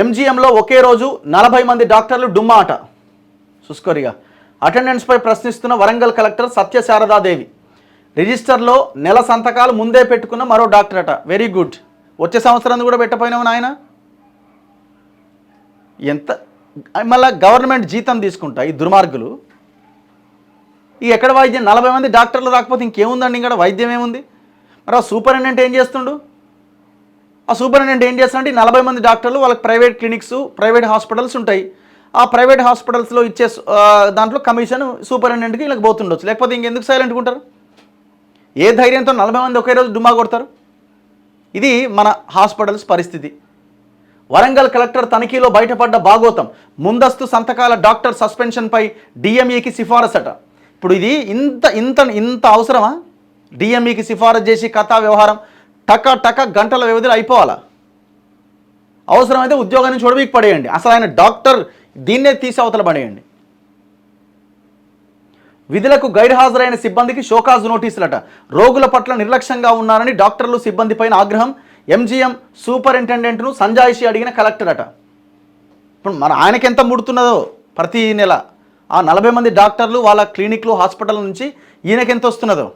ఎంజీఎంలో ఒకే రోజు 40 మంది డాక్టర్లు డుమ్మాట. చూసుకోరిగా అటెండెన్స్పై ప్రశ్నిస్తున్న వరంగల్ కలెక్టర్ సత్యశారదాదేవి. రిజిస్టర్లో నెల సంతకాలు ముందే పెట్టుకున్న మరో డాక్టర్ అట. Very good. వచ్చే సంవత్సరం కూడా పెట్టపోయినావు నాయన. ఎంత మళ్ళీ గవర్నమెంట్ జీతం తీసుకుంటా ఈ దుర్మార్గులు. ఈ ఎక్కడ వైద్యం 40 మంది డాక్టర్లు రాకపోతే ఇంకేముందండి, ఇక్కడ వైద్యం ఏముంది? మరి ఆ సూపరింటెండెంట్ ఏం చేస్తుండు? ఆ సూపరింటెండెంట్ ఏం చేస్తాడంటే 40 మంది డాక్టర్లు వాళ్ళకి ప్రైవేట్ క్లినిక్స్, ప్రైవేట్ హాస్పిటల్స్ ఉంటాయి. ఆ ప్రైవేట్ హాస్పిటల్స్లో ఇచ్చే దాంట్లో కమిషన్ సూపరింటెండెంట్కి వీళ్ళకి పోతుండొచ్చు. లేకపోతే ఇంకెందుకు సైలెంట్గా ఉంటారు? ఏ ధైర్యంతో 40 మంది ఒకే రోజు డుమ్మా కొడతారు? ఇది మన హాస్పిటల్స్ పరిస్థితి. వరంగల్ కలెక్టర్ తనిఖీలో బయటపడ్డ భాగోతం. ముందస్తు సంతకాల డాక్టర్ సస్పెన్షన్పై డిఎంఈకి సిఫారసట. ఇప్పుడు ఇది ఇంత ఇంత ఇంత అవసరమా? డిఎంఈకి సిఫారసు చేసి కథా వ్యవహారం టక టక గంటల వ్యవధిలో అయిపోవాలా? అవసరమైతే ఉద్యోగాన్ని చూడబీకి పడేయండి. అసలు ఆయన డాక్టర్, దీన్నే తీసి అవతల పడేయండి. విధులకు గైర్హాజరైన సిబ్బందికి షోకాజ్ నోటీసులట. రోగుల పట్ల నిర్లక్ష్యంగా ఉన్నారని డాక్టర్లు సిబ్బందిపైన ఆగ్రహం. ఎంజీఎం సూపరింటెండెంట్ను సంజాయిషి అడిగిన కలెక్టర్ అట. ఇప్పుడు మన ఆయనకి ఎంత ముడుతున్నదో ప్రతి నెల ఆ 40 మంది డాక్టర్లు వాళ్ళ క్లినిక్లు, హాస్పిటల్ నుంచి ఈయనకి ఎంత వస్తున్నదో.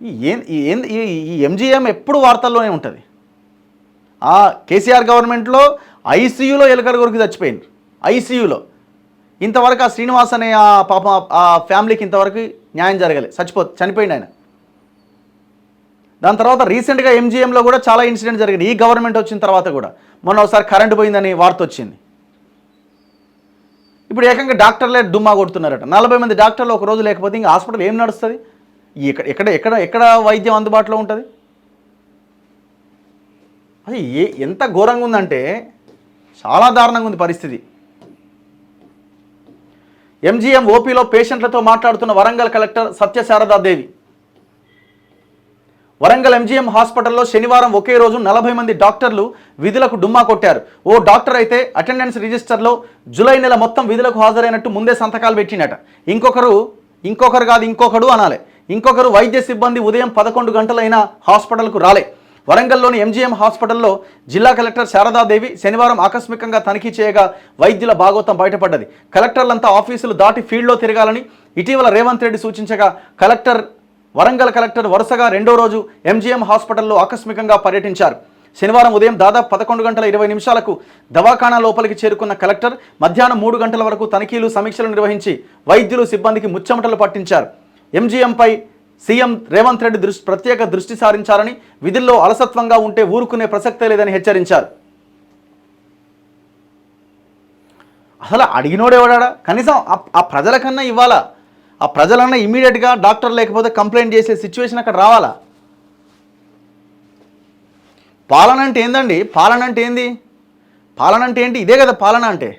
ఈ ఎంజీఎం ఎప్పుడు వార్తల్లోనే ఉంటుంది. ఆ కేసీఆర్ గవర్నమెంట్లో ఐసీయూలో ఎలుకల కొరికి చచ్చిపోయింది. ఐసీయూలో ఇంతవరకు ఆ శ్రీనివాస్ అనే ఆ పాప ఆ ఫ్యామిలీకి ఇంతవరకు న్యాయం జరగలే, చనిపోయింది ఆయన. దాని తర్వాత రీసెంట్గా ఎంజీఎంలో కూడా చాలా ఇన్సిడెంట్ జరిగింది. ఈ గవర్నమెంట్ వచ్చిన తర్వాత కూడా మొన్న ఒకసారి కరెంటు పోయిందని వార్త వచ్చింది. ఇప్పుడు ఏకంగా డాక్టర్లే డుమ్మా కొడుతున్నారట. 40 మంది డాక్టర్లు ఒక రోజు లేకపోతే ఇంకా హాస్పిటల్ ఏం నడుస్తుంది? ఎక్కడ వైద్యం అందుబాటులో ఉంటుంది? అది ఎంత ఘోరంగా ఉందంటే చాలా దారుణంగా ఉంది పరిస్థితి. ఎంజీఎం ఓపీలో పేషెంట్లతో మాట్లాడుతున్న వరంగల్ కలెక్టర్ సత్యశారదాదేవి. వరంగల్ ఎంజీఎం హాస్పిటల్లో శనివారం ఒకే రోజు 40 మంది డాక్టర్లు విధులకు డుమ్మా కొట్టారు. ఓ డాక్టర్ అయితే అటెండెన్స్ రిజిస్టర్లో జూలై నెల మొత్తం విధులకు హాజరైనట్టు ముందే సంతకాలు పెట్టినట. ఇంకొకరు అనాలి. ఇంకొకరు వైద్య సిబ్బంది ఉదయం 11 గంటలైనా హాస్పిటల్కు రాలే. వరంగల్లోని ఎంజీఎం హాస్పిటల్లో జిల్లా కలెక్టర్ శారదాదేవి శనివారం ఆకస్మికంగా తనిఖీ చేయగా వైద్యుల భాగోతం బయటపడ్డది. కలెక్టర్లంతా ఆఫీసులు దాటి ఫీల్డ్లో తిరగాలని ఇటీవల రేవంత్ రెడ్డి సూచించగా వరంగల్ కలెక్టర్ వరుసగా రెండో రోజు ఎంజీఎం హాస్పిటల్లో ఆకస్మికంగా పర్యటించారు. శనివారం ఉదయం దాదాపు 11 గంటల 20 నిమిషాలకు దవాఖానా లోపలికి చేరుకున్న కలెక్టర్ మధ్యాహ్నం 3 గంటల వరకు తనిఖీలు, సమీక్షలు నిర్వహించి వైద్యులు, సిబ్బందికి ముచ్చెమటలు పట్టించారు. ఎంజీఎంపై సీఎం రేవంత్ రెడ్డి ప్రత్యేక దృష్టి సారించారని, విధుల్లో అలసత్వంగా ఉంటే ఊరుకునే ప్రసక్తే లేదని హెచ్చరించారు. అసలు అడిగినోడేవాడా? కనీసం ఆ ప్రజలకన్నా ఇవ్వాలా? ఆ ప్రజలన్నా ఇమీడియట్గా డాక్టర్ లేకపోతే కంప్లైంట్ చేసే సిచ్యువేషన్ అక్కడ రావాలా? పాలన అంటే ఏందండి? పాలన అంటే ఏంది? పాలన అంటే ఏంటి? ఇదే కదా పాలన అంటే.